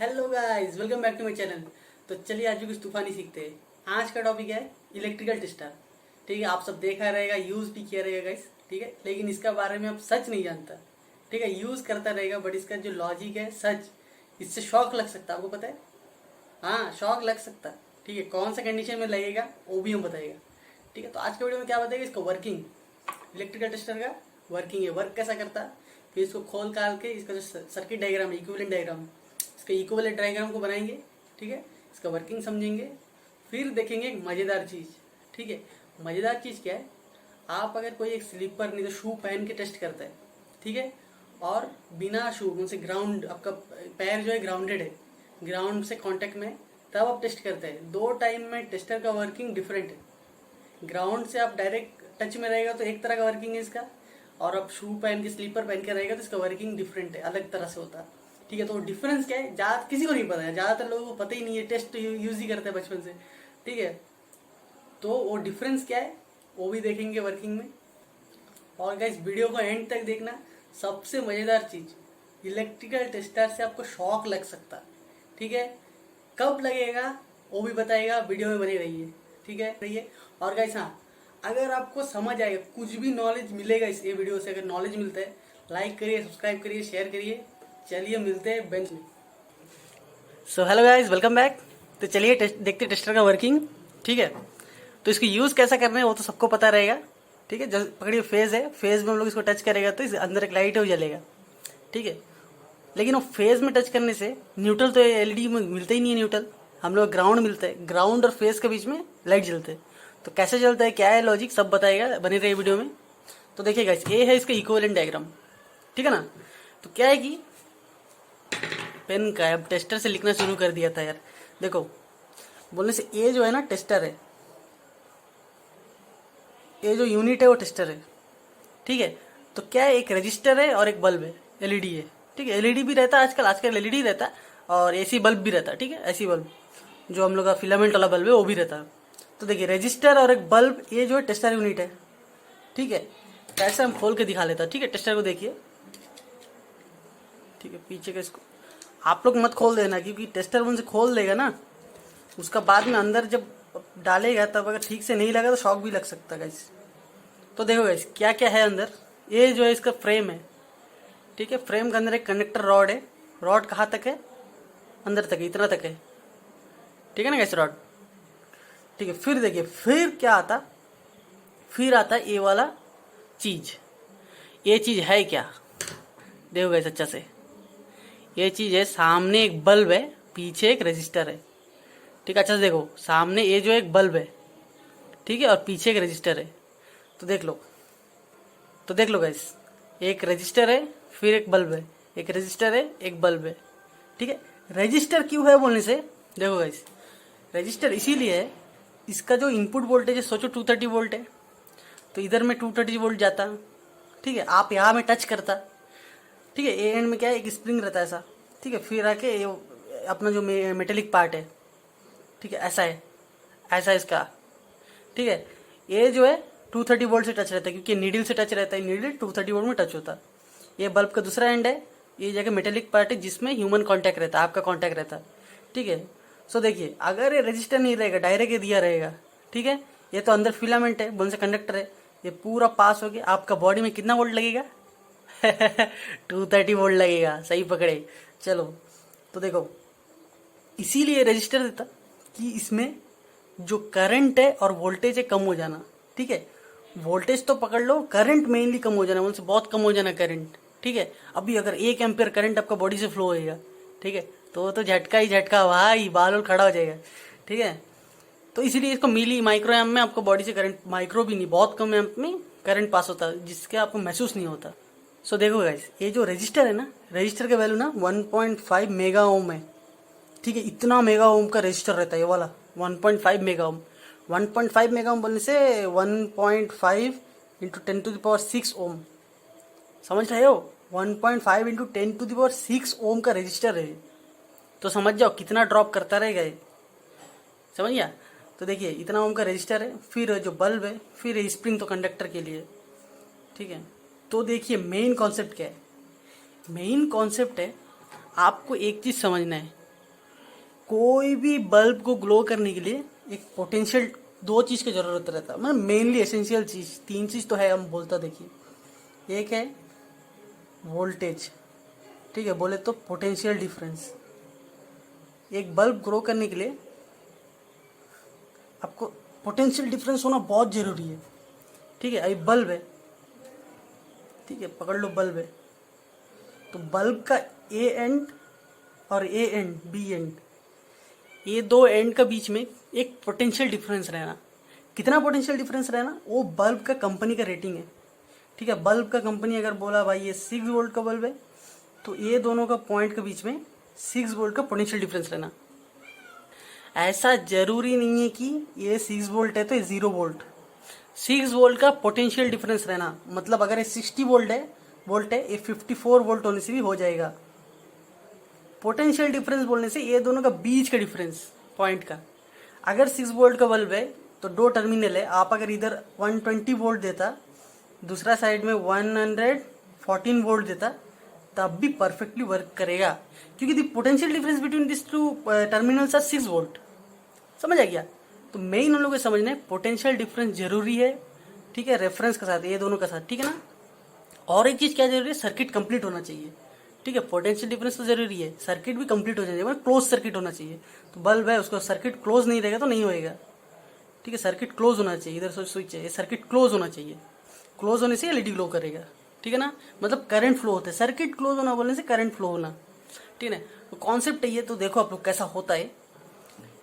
Hello guys, welcome back to my channel. तो चलिए आज भी कुछ तूफानी सीखते हैं। आज का टॉपिक है इलेक्ट्रिकल टेस्टर। ठीक है, आप सब देखा रहेगा, यूज भी किया रहेगा गाइस। ठीक है, लेकिन इसका बारे में आप सच नहीं जानता। ठीक है, यूज करता रहेगा बट इसका जो लॉजिक है सच, इससे शॉक लग सकता है। आपको पता है? हाँ, शॉक लग सकता है। ठीक है, कौन सा कंडीशन में लगेगा वो भी हम बताएगा। ठीक है, तो आज के वीडियो में क्या बताएगा, इसका वर्किंग, इलेक्ट्रिकल टेस्टर का वर्किंग है, वर्क कैसा करता है। फिर इसको खोल काल के इसका जो सर्किट डायग्राम है, इक्विवेलेंट डायग्राम, इसका इक्विवेलेंट डायग्राम को बनाएंगे। ठीक है, इसका वर्किंग समझेंगे। फिर देखेंगे एक मज़ेदार चीज़। ठीक है, मज़ेदार चीज़ क्या है, आप अगर कोई एक स्लीपर नहीं तो शू पहन के टेस्ट करता है, ठीक है, और बिना शू उनसे ग्राउंड, आपका पैर जो है ग्राउंडेड है, ग्राउंड से कांटेक्ट में, तब आप टेस्ट करते हैं। दो टाइम में टेस्टर का वर्किंग डिफरेंट है। ग्राउंड से आप डायरेक्ट टच में रहेगा तो एक तरह का वर्किंग है इसका, और आप शू पहन के स्लीपर पहन के रहेगा तो इसका वर्किंग डिफरेंट है, अलग तरह से होता है। ठीक है, तो डिफरेंस क्या है, ज्यादा किसी को नहीं पता है, ज्यादातर लोगों को पता ही नहीं है, टेस्ट यूज ही करते हैं बचपन से। ठीक है, तो वो डिफरेंस क्या है वो भी देखेंगे वर्किंग में। और गाइस वीडियो को एंड तक देखना। सबसे मजेदार चीज, इलेक्ट्रिकल टेस्टर से आपको शॉक लग सकता है। ठीक है, कब लगेगा वो भी बताएगा, वीडियो में बने रहिए। ठीक है, रहिए। और गाइस हाँ, अगर आपको समझ आएगा, कुछ भी नॉलेज मिलेगा इस ये वीडियो से, अगर नॉलेज मिलता है, लाइक करिए, सब्सक्राइब करिए, शेयर करिए। चलिए मिलते हैं बेंच में। So hello guys, welcome back. तो चलिए देखते टेस्टर का वर्किंग। ठीक है, तो इसको यूज़ कैसा करना है वो तो सबको पता रहेगा। ठीक है, जब पकड़िए फेज है, फेज में हम लोग इसको टच करेगा तो इस अंदर एक लाइट है वो जलेगा। ठीक है, लेकिन वो फेज में टच करने से न्यूट्रल तो एलईडी में मिलता ही नहीं है। न्यूट्रल हम लोग ग्राउंड मिलता है, ग्राउंड और फेज के बीच में लाइट जलते हैं। तो कैसे जलता है, क्या है लॉजिक, सब बताएगा, बने रहे वीडियो में। तो देखिएगा, ये है इसका इक्विवेलेंट डायग्राम। ठीक है ना। तो क्या है कि पेन का अब टेस्टर से लिखना शुरू कर दिया था यार। देखो, बोलने से ये जो है ना टेस्टर है, ये जो यूनिट है वो टेस्टर है। ठीक है, तो क्या है, एक रजिस्टर है और एक बल्ब है, एलईडी है। ठीक है, एलईडी भी रहता है आजकल, आजकल एलईडी रहता है, और एसी बल्ब भी रहता है। ठीक है, एसी बल्ब जो हम लोग का फिलामेंट वाला बल्ब है वो भी रहता है। तो देखिए, रजिस्टर और एक बल्ब, ये जो है टेस्टर यूनिट है। ठीक है, कैसे हम खोल के दिखा लेता है। ठीक है, टेस्टर को देखिए। ठीक है, पीछे का इसको आप लोग मत खोल देना, क्योंकि टेस्टर उनसे खोल देगा ना, उसका बाद में अंदर जब डालेगा तब अगर ठीक से नहीं लगा तो शॉक भी लग सकता है गाइस। तो देखो गाइस, क्या क्या है अंदर। ये जो है इसका फ्रेम है। ठीक है, फ्रेम के अंदर एक कंडक्टर रॉड है। रॉड कहाँ तक है, अंदर तक है, इतना तक है। ठीक है ना गाइस, रॉड। ठीक है, फिर देखिए, फिर क्या आता, फिर आता ये वाला चीज। ये चीज है क्या, देखो गाइस अच्छा से। ये चीज है, सामने एक बल्ब है, पीछे एक रजिस्टर है। ठीक है, अच्छा से देखो, सामने ये जो एक बल्ब है, ठीक है, और पीछे एक रजिस्टर है। तो देख लो, तो देख लो गाइस, एक रजिस्टर है, फिर एक बल्ब है, एक रजिस्टर है, एक बल्ब है। ठीक है, रजिस्टर क्यों है बोलने से, देखो गाइस, रजिस्टर इसीलिए है, इसका जो इनपुट वोल्टेज है, सोचो 230 वोल्ट है, तो इधर में 230 वोल्ट जाता। ठीक है, आप यहाँ में टच करता। ठीक है, ए एंड में क्या है, एक स्प्रिंग रहता है ऐसा। ठीक है, फिर आके ये अपना जो मेटेलिक पार्ट है, ठीक है, ऐसा है, ऐसा इसका। ठीक है, ये जो है 230 वोल्ट से टच रहता है, क्योंकि नीडल से टच रहता है, नीडल 230 वोल्ट में टच होता है। ये बल्ब का दूसरा एंड है, ये जगह मेटेलिक पार्ट है जिसमें ह्यूमन कांटेक्ट रहता है, आपका कांटेक्ट रहता है। ठीक है, सो देखिए, अगर ये रजिस्टर नहीं रहेगा, डायरेक्ट ये दिया रहेगा। ठीक है, ये तो अंदर फिलामेंट है, बोन से कंडक्टर है, ये पूरा पास हो गया, आपका बॉडी में कितना वोल्ट लगेगा 230 वोल्ट लगेगा, सही पकड़े। चलो, तो देखो, इसीलिए रजिस्टर देता कि इसमें जो करंट है और वोल्टेज है कम हो जाना। ठीक है, वोल्टेज तो पकड़ लो, करंट मेनली कम हो जाना, उनसे बहुत कम हो जाना करंट। ठीक है, अभी अगर 1 एम्पियर करंट आपका बॉडी से फ्लो होएगा, ठीक है, तो झटका ही झटका, भाई बाल वाल खड़ा हो जाएगा। ठीक है, तो इसीलिए इसको मिली माइक्रो एम्प में आपको बॉडी से करंट, माइक्रो भी नहीं, बहुत कम एम्प में करंट पास होता है, जिसके आपको महसूस नहीं होता। सो देखो गाइस, ये जो रजिस्टर है ना, रजिस्टर का वैल्यू ना 1.5 मेगा ओम है। ठीक है, इतना मेगा ओम का रजिस्टर रहता है ये वाला, 1.5 मेगा ओम। 1.5 मेगा ओम बोलने से 1.5 इंटू 10⁶ ओम, समझ रहे हो, 1.5 इंटू 10⁶ ओम का रजिस्टर है। तो समझ जाओ कितना ड्रॉप करता रहेगा ये, समझ गया। तो देखिए, इतना ओम का रजिस्टर है, फिर जो बल्ब है, फिर स्प्रिंग तो कंडक्टर के लिए। ठीक है, तो देखिए मेन कॉन्सेप्ट क्या है, मेन कॉन्सेप्ट है, आपको एक चीज समझना है, कोई भी बल्ब को ग्लो करने के लिए एक पोटेंशियल, दो चीज़ की ज़रूरत रहता है, मतलब मेनली एसेंशियल चीज़, तीन चीज़ तो है हम बोलता देखिए। एक है वोल्टेज, ठीक है, बोले तो पोटेंशियल डिफरेंस। एक बल्ब ग्रो करने के लिए आपको पोटेंशियल डिफरेंस होना बहुत ज़रूरी है, ठीक है। अभी बल्ब है, ठीक है, पकड़ लो बल्ब है, तो बल्ब का ए एंड और ए एंड बी एंड, ये दो एंड का बीच में एक पोटेंशियल डिफरेंस रहना। कितना पोटेंशियल डिफरेंस रहना, वो बल्ब का कंपनी का रेटिंग है, ठीक है। बल्ब का कंपनी अगर बोला भाई ये 6 वोल्ट का बल्ब है, तो ये दोनों का पॉइंट के बीच में 6 वोल्ट का पोटेंशियल डिफरेंस रहना। ऐसा जरूरी नहीं है कि ये 6 वोल्ट है तो ये 0 वोल्ट, 6 वोल्ट का पोटेंशियल डिफरेंस रहना, मतलब अगर ये 60 वोल्ट है ये 54 वोल्ट होने से भी हो जाएगा। पोटेंशियल डिफरेंस बोलने से ये दोनों का बीच का डिफरेंस पॉइंट का। अगर 6 वोल्ट का बल्ब है तो दो टर्मिनल है, आप अगर इधर 120 वोल्ट देता, दूसरा साइड में 114 वोल्ट देता, तब भी परफेक्टली वर्क करेगा, क्योंकि the potential difference between this two terminals are 6 volt. समझ आ गया? तो मेन हम लोग को समझना है पोटेंशियल डिफरेंस जरूरी है, ठीक है, रेफरेंस के साथ, ये दोनों के साथ, ठीक है ना। और एक चीज क्या जरूरी है, सर्किट कंप्लीट होना चाहिए, ठीक है। पोटेंशियल डिफरेंस तो जरूरी है, सर्किट भी कंप्लीट हो जाए, मतलब क्लोज सर्किट होना चाहिए। तो बल्ब है उसको सर्किट क्लोज नहीं रहेगा तो नहीं होएगा, ठीक है। सर्किट क्लोज होना चाहिए, इधर स्विच है, सर्किट क्लोज होना चाहिए, क्लोज होने से एलईडी ग्लो करेगा, ठीक है ना। मतलब करंट फ्लो होता है, सर्किट क्लोज होना बोलने से करंट फ्लो होना, ठीक है। तो कॉन्सेप्ट है ये, तो देखो आप लोग कैसा होता है।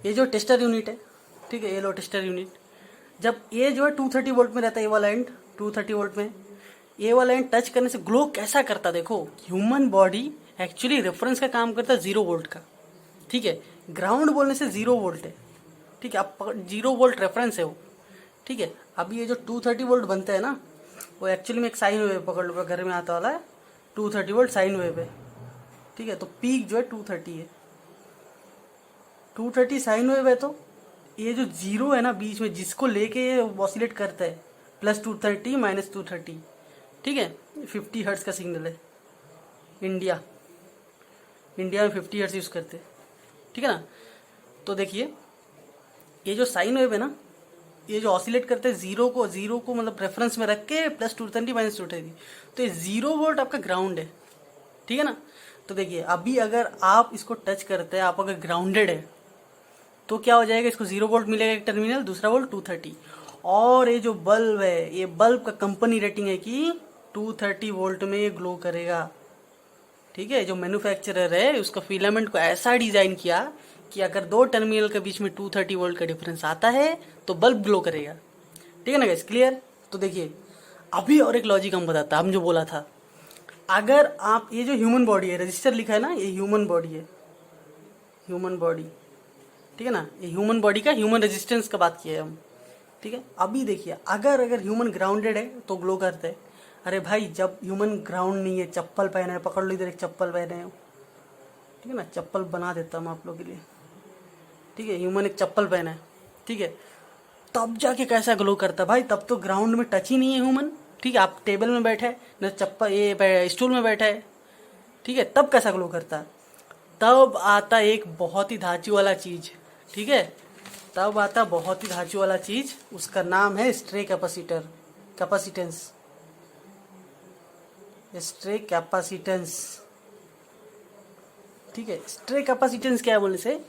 ये जो टेस्टर यूनिट है, ठीक है, ये लो टेस्टर यूनिट, जब ये जो है 230 वोल्ट में रहता है, ये वाला एंड 230 वोल्ट में, ये वाला एंड टच करने से ग्लो कैसा करता, देखो ह्यूमन बॉडी एक्चुअली रेफरेंस का काम करता है 0 वोल्ट का, ठीक है। ग्राउंड बोलने से 0 वोल्ट है, ठीक है, आप 0 वोल्ट रेफरेंस है वो, ठीक है। अभी ये जो 230 वोल्ट बनता है ना, वो एक्चुअली में एक साइन वेव पकड़ लो, घर में आता वाला है 230 वोल्ट साइन वेव है, ठीक है। तो पीक जो है 230 है, 230 साइन वेव है, तो ये जो जीरो है ना बीच में, जिसको लेके ये ऑसिलेट करता है, +230 -230, ठीक है। 50 हर्ट्ज का सिग्नल है, इंडिया में 50 हर्ट्ज यूज़ करते हैं, ठीक है ना। तो देखिए ये जो साइन वेव है ना, ये जो ऑसिलेट करते हैं जीरो को मतलब रेफरेंस में रख के +230 -230, तो ये 0 वोल्ट आपका ग्राउंड है, ठीक है ना। तो देखिए अभी अगर आप इसको टच करते हैं, आप अगर ग्राउंडेड है तो क्या हो जाएगा, इसको 0 वोल्ट मिलेगा एक टर्मिनल, दूसरा वोल्ट 230। और ये जो बल्ब है, ये बल्ब का कंपनी रेटिंग है कि 230 वोल्ट में ये ग्लो करेगा, ठीक है। जो मैन्युफैक्चरर है उसका फिलामेंट को ऐसा डिजाइन किया कि अगर दो टर्मिनल के बीच में 230 वोल्ट का डिफरेंस आता है तो बल्ब ग्लो करेगा, ठीक है ना गाइस, क्लियर। तो देखिए अभी और एक लॉजिक हम बताता, हम जो बोला था, अगर आप ये जो ह्यूमन बॉडी है, रजिस्टर लिखा है ना, ये ह्यूमन बॉडी है, ह्यूमन बॉडी, ठीक है ना। ये ह्यूमन बॉडी का ह्यूमन रेजिस्टेंस का बात किया है हम, ठीक है। अभी देखिए अगर ह्यूमन ग्राउंडेड है तो ग्लो करता है। अरे भाई जब ह्यूमन ग्राउंड नहीं है, चप्पल पहना है, पकड़ लो इधर एक चप्पल पहने हो, ठीक है ना, चप्पल बना देता हूँ आप लोग के लिए, ठीक है। ह्यूमन एक चप्पल पहना है, ठीक है, तब जाके कैसा ग्लो करता है भाई, तब तो ग्राउंड में टच ही नहीं है ह्यूमन, ठीक है। आप टेबल में बैठे न, चप्पल ये स्टूल में बैठा है, ठीक है, तब कैसा ग्लो करता है। तब आता एक बहुत ही धांचू वाला चीज, ठीक है, तब आता बहुत ही धांचू वाला चीज, उसका नाम है स्ट्रे कैपेसिटेंस, स्ट्रे कैपेसिटेंस, ठीक है। स्ट्रे कैपेसिटेंस क्या है बोलने से,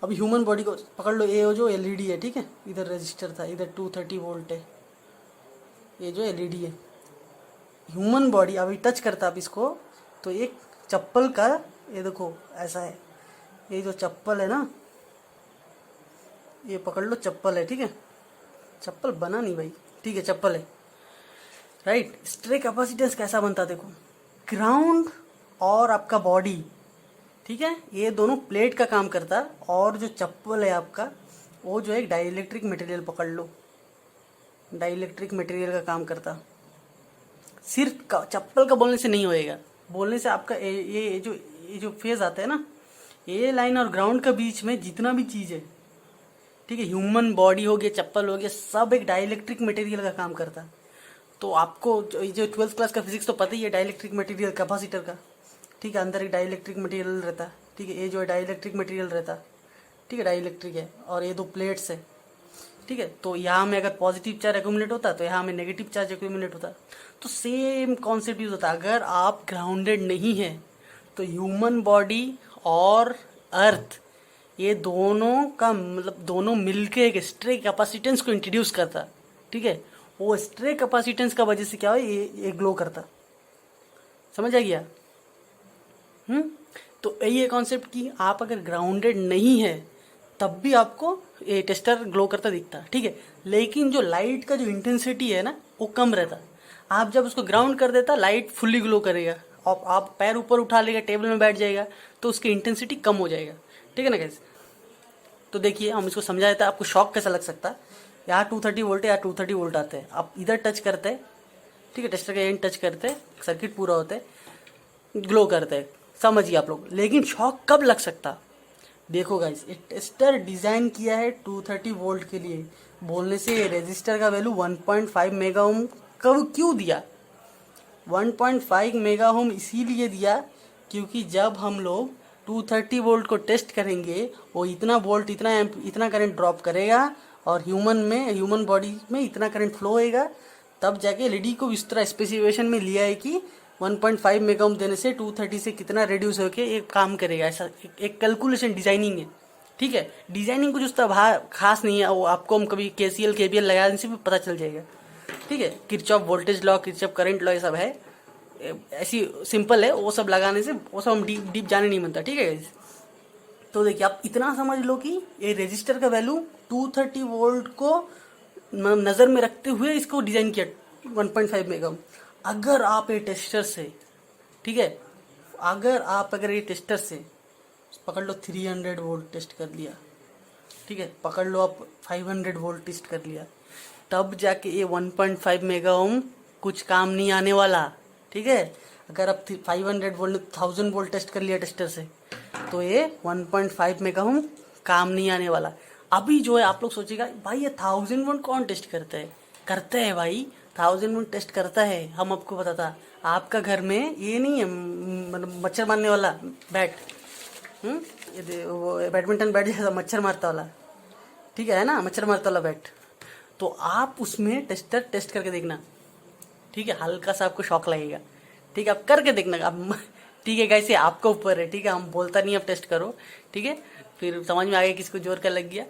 अभी ह्यूमन बॉडी को पकड़ लो, ये जो एलईडी है, ठीक है, इधर रजिस्टर था, इधर 230 वोल्ट है, ये जो एलईडी है, ह्यूमन बॉडी अभी टच करता अब इसको, तो एक चप्पल का, ये देखो ऐसा है, ये जो चप्पल है ना, ये पकड़ लो चप्पल है, ठीक है, चप्पल बना नहीं भाई, ठीक है, चप्पल है, राइट। स्ट्रे कैपेसिटेंस कैसा बनता देखो, ग्राउंड और आपका बॉडी, ठीक है, ये दोनों प्लेट का काम करता, और जो चप्पल है आपका वो जो एक डाइइलेक्ट्रिक मटेरियल, पकड़ लो डाइइलेक्ट्रिक मटेरियल का काम करता। सिर्फ चप्पल का बोलने से नहीं होएगा, बोलने से आपका ये जो फेज आता है ना, ये लाइन और ग्राउंड का बीच में जितना भी चीज़ है, ठीक है, ह्यूमन बॉडी हो गया, चप्पल हो गया, सब एक डाइइलेक्ट्रिक मटेरियल का काम करता। तो आपको जो 12th क्लास का फिजिक्स तो पता ही है, डाइइलेक्ट्रिक मटेरियल कैपेसिटर का, ठीक है, अंदर एक डाइइलेक्ट्रिक मटेरियल रहता, ठीक है, ये जो है डाइइलेक्ट्रिक मटेरियल रहता, ठीक है, डाई इलेक्ट्रिक है, और ये दो प्लेट्स है, ठीक है। तो यहाँ में अगर पॉजिटिव चार्ज एक्यूमुलेट होता तो यहाँ में नेगेटिव चार्ज एक्यूमुलेट होता। तो सेम कॉन्सेप्ट यूज होता है। अगर आप ग्राउंडेड नहीं है तो ह्यूमन बॉडी और अर्थ, ये दोनों का मतलब दोनों मिलके एक स्ट्रे कैपेसिटेंस को इंट्रोड्यूस करता, ठीक है। वो स्ट्रे कैपेसिटेंस का वजह से क्या हो, ये ग्लो करता। समझ आ गया? तो ये कॉन्सेप्ट कि आप अगर ग्राउंडेड नहीं है तब भी आपको ये टेस्टर ग्लो करता दिखता, ठीक है। लेकिन जो लाइट का जो इंटेंसिटी है ना वो कम रहता। आप जब उसको ग्राउंड कर देता लाइट फुल्ली ग्लो करेगा, और आप पैर ऊपर उठा लेगा, टेबल में बैठ जाएगा तो उसकी इंटेंसिटी कम हो जाएगा, ठीक है ना गाइस। तो देखिए हम इसको समझा देते हैं, आपको शॉक कैसा लग सकता है। यहाँ 230 वोल्ट है, यहाँ 230 वोल्ट आते हैं, आप इधर टच करते हैं, ठीक है, टेस्टर का एंड टच करते हैं, सर्किट पूरा होता है, ग्लो करते हैं, समझिए आप लोग। लेकिन शॉक कब लग सकता, देखो गाइस, ये टेस्टर डिजाइन किया है 230 वोल्ट के लिए। बोलने से रेजिस्टर का वैल्यू 1.5 मेगा ओम कब क्यों दिया? 1.5 मेगा ओम इसीलिए दिया क्योंकि जब हम लोग 230 वोल्ट को टेस्ट करेंगे वो इतना वोल्ट इतना करंट ड्रॉप करेगा और ह्यूमन बॉडी में इतना करंट फ्लो होएगा, तब जाके एलईडी को इस तरह स्पेसिफिकेशन में लिया है कि 1.5 मेगा ओम देने से 230 से कितना रिड्यूस होकर ये काम करेगा। ऐसा एक कैलकुलेशन डिजाइनिंग है, ठीक है। डिजाइनिंग कुछ उस तरह खास नहीं है, वो आपको हम कभी केसीएल केबीएल लगाने से भी पता चल जाएगा, ठीक है। Kirchhoff voltage law, Kirchhoff current law, ये सब है, ऐसी सिंपल है। वो सब लगाने से वो सब हम डीप जाने नहीं बनता, ठीक है। तो देखिए आप इतना समझ लो कि ये रेजिस्टर का वैल्यू 230 वोल्ट को नज़र में रखते हुए इसको डिजाइन किया 1.5 मेगा ओम। अगर आप ये टेस्टर से, ठीक है, अगर ये टेस्टर से पकड़ लो 300 वोल्ट टेस्ट कर लिया, ठीक है, पकड़ लो आप 500 वोल्ट टेस्ट कर लिया, तब जाके ये 1.5 मेगा ओम कुछ काम नहीं आने वाला, ठीक है। अगर आप 500 वोल्ट 1000 वोल्ट टेस्ट कर लिया टेस्टर से तो ये 1.5 मेगा ओम काम नहीं आने वाला। अभी जो है आप लोग सोचेगा भाई ये 1000 वोल्ट कौन टेस्ट करता है? करते हैं भाई, 1000 वोल्ट टेस्ट करता है। हम आपको बताता, आपका घर में ये नहीं है मच्छर मारने वाला बैट, वो बैडमिंटन बैट जैसा मच्छर मारता वाला, ठीक है ना, मच्छर मारता वाला बैट। तो आप उसमें टेस्टर टेस्ट करके देखना, ठीक है, हल्का सा आपको शॉक लगेगा, ठीक है, आप करके देखना आप, ठीक है गाइस, ये आपके ऊपर है, ठीक है, हम बोलता नहीं, आप टेस्ट करो, ठीक है। फिर समझ में आ गया किसको जोर का लग गया।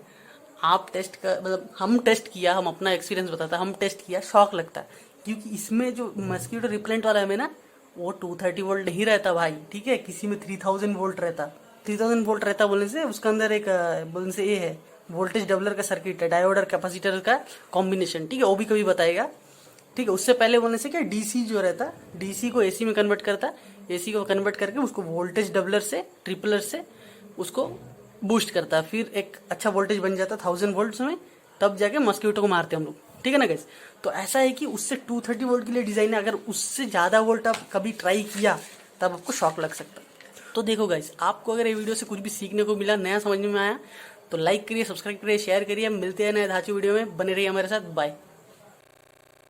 आप टेस्ट कर मतलब हम टेस्ट किया, हम अपना एक्सपीरियंस बताता, हम टेस्ट किया, शॉक लगता क्योंकि इसमें जो मस्कीटो रिपेलेंट वाला है ना वो 230 वोल्ट नहीं रहता भाई, ठीक है, किसी में 3000 वोल्ट रहता। 3000 वोल्ट रहता बोलने से उसके अंदर एक बोलने से ये है वोल्टेज डबलर का सर्किट है, डायोड और कैपेसिटर का कॉम्बिनेशन, ठीक है, वो भी कभी बताएगा, ठीक है। उससे पहले बोलने से क्या डीसी जो रहता, डीसी को एसी में कन्वर्ट करता, एसी को कन्वर्ट करके उसको वोल्टेज डबलर से ट्रिपलर से उसको बूस्ट करता, फिर एक अच्छा वोल्टेज बन जाता 1000 वोल्ट में, तब जाके मस्कीटो को मारते हम लोग, ठीक है ना गाइस। तो ऐसा है कि उससे 230 वोल्ट के लिए डिजाइन है, अगर उससे ज़्यादा वोल्ट आप कभी ट्राई किया तब आपको शॉक लग सकता। तो देखो गाइस, आपको अगर ये वीडियो से कुछ भी सीखने को मिला, नया समझने में आया, तो लाइक करिए, सब्सक्राइब करिए, शेयर करिए। मिलते हैं नए धांची वीडियो में, बने रहिए हमारे साथ। बाय।